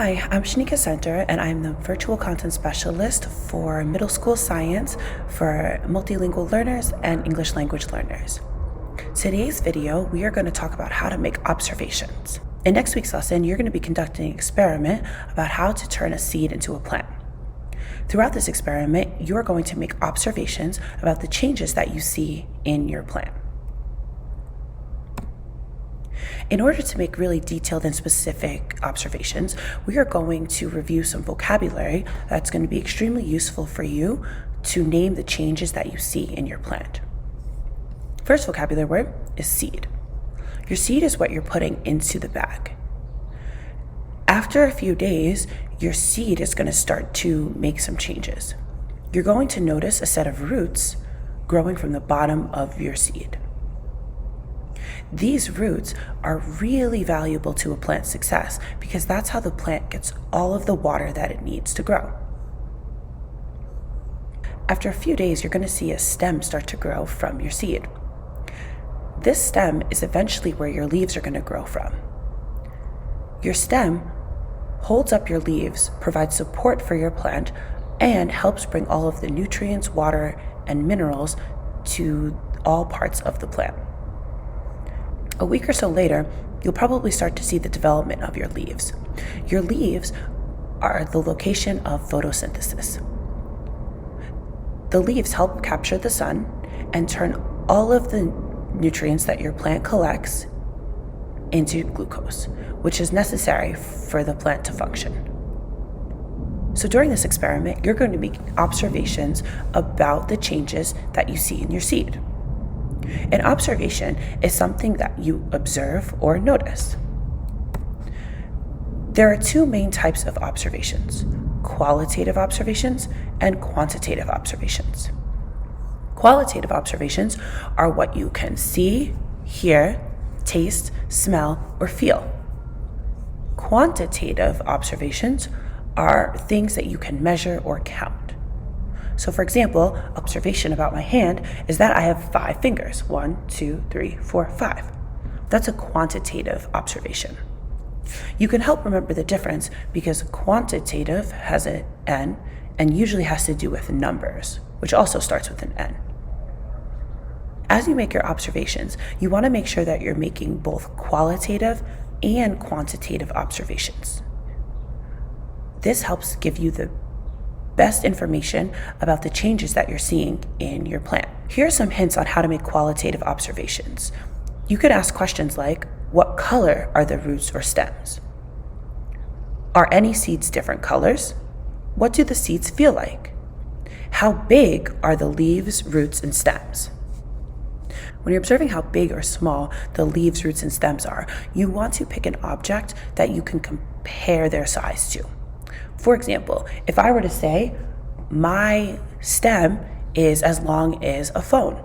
Hi, I'm Shanika Center, and I'm the Virtual Content Specialist for Middle School Science for multilingual learners and English language learners. Today's video, we are going to talk about how to make observations. In next week's lesson, you're going to be conducting an experiment about how to turn a seed into a plant. Throughout this experiment, you're going to make observations about the changes that you see in your plant. In order to make really detailed and specific observations, we are going to review some vocabulary that's going to be extremely useful for you to name the changes that you see in your plant. First vocabulary word is seed. Your seed is what you're putting into the bag. After a few days, your seed is going to start to make some changes. You're going to notice a set of roots growing from the bottom of your seed. These roots are really valuable to a plant's success because that's how the plant gets all of the water that it needs to grow. After a few days, you're going to see a stem start to grow from your seed. This stem is eventually where your leaves are going to grow from. Your stem holds up your leaves, provides support for your plant, and helps bring all of the nutrients, water, and minerals to all parts of the plant. A week or so later, you'll probably start to see the development of your leaves. Your leaves are the location of photosynthesis. The leaves help capture the sun and turn all of the nutrients that your plant collects into glucose, which is necessary for the plant to function. So during this experiment, you're going to make observations about the changes that you see in your seed. An observation is something that you observe or notice. There are two main types of observations: qualitative observations and quantitative observations. Qualitative observations are what you can see, hear, taste, smell, or feel. Quantitative observations are things that you can measure or count. So for example, observation about my hand is that I have 5 fingers. 1, 2, 3, 4, 5. That's a quantitative observation. You can help remember the difference because quantitative has an N and usually has to do with numbers, which also starts with an N. As you make your observations, you want to make sure that you're making both qualitative and quantitative observations. This helps give you the best information about the changes that you're seeing in your plant. Here are some hints on how to make qualitative observations. You could ask questions like, what color are the roots or stems? Are any seeds different colors? What do the seeds feel like? How big are the leaves, roots, and stems? When you're observing how big or small the leaves, roots, and stems are, you want to pick an object that you can compare their size to. For example, if I were to say, my stem is as long as a phone,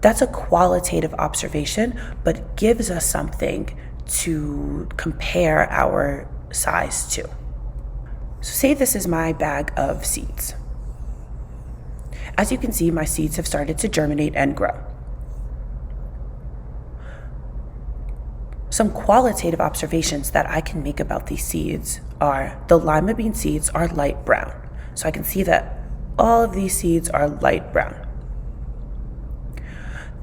that's a qualitative observation, but gives us something to compare our size to. So say this is my bag of seeds. As you can see, my seeds have started to germinate and grow. Some qualitative observations that I can make about these seeds are the lima bean seeds are light brown. So I can see that all of these seeds are light brown.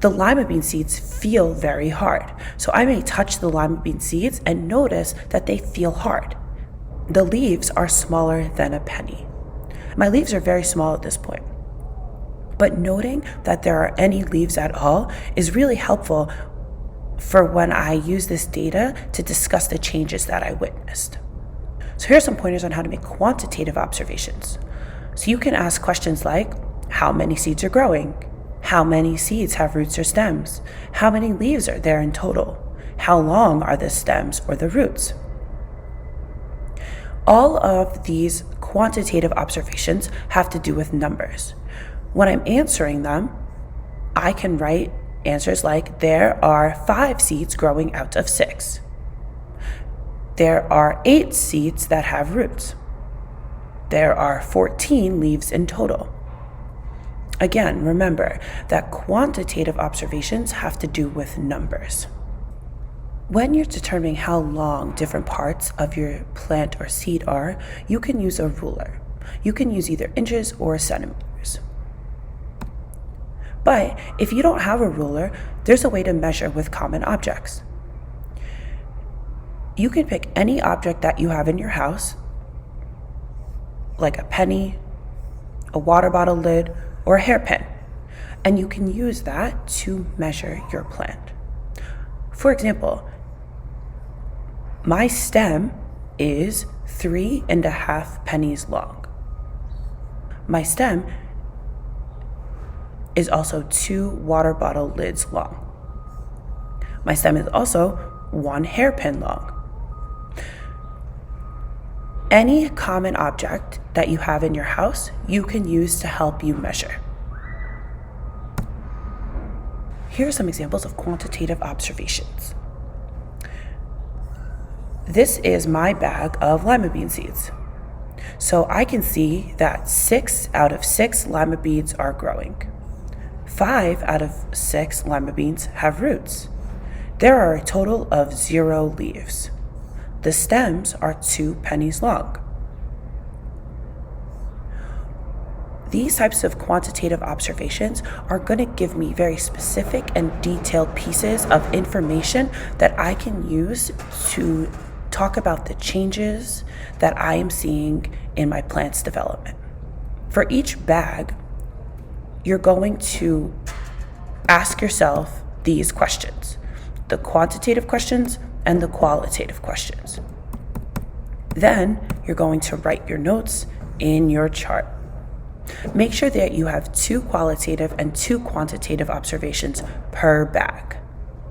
The lima bean seeds feel very hard. So I may touch the lima bean seeds and notice that they feel hard. The leaves are smaller than a penny. My leaves are very small at this point. But noting that there are any leaves at all is really helpful for when I use this data to discuss the changes that I witnessed. So here are some pointers on how to make quantitative observations. So you can ask questions like, how many seeds are growing? How many seeds have roots or stems? How many leaves are there in total? How long are the stems or the roots? All of these quantitative observations have to do with numbers. When I'm answering them, I can write answers like, there are 5 seeds growing out of 6. There are 8 seeds that have roots. There are 14 leaves in total. Again, remember that quantitative observations have to do with numbers. When you're determining how long different parts of your plant or seed are, you can use a ruler. You can use either inches or centimeters. But if you don't have a ruler, there's a way to measure with common objects. You can pick any object that you have in your house, like a penny, a water bottle lid, or a hairpin, and you can use that to measure your plant. For example, my stem is 3.5 pennies long. My stem is also 2 water bottle lids long. My stem is also 1 hairpin long. Any common object that you have in your house, you can use to help you measure. Here are some examples of quantitative observations. This is my bag of lima bean seeds. So I can see that 6 out of 6 lima beans are growing. 5 out of 6 lima beans have roots. There are a total of 0 leaves. The stems are 2 pennies long. These types of quantitative observations are going to give me very specific and detailed pieces of information that I can use to talk about the changes that I am seeing in my plant's development. For each bag, you're going to ask yourself these questions, the quantitative questions and the qualitative questions. Then you're going to write your notes in your chart. Make sure that you have 2 qualitative and 2 quantitative observations per bag.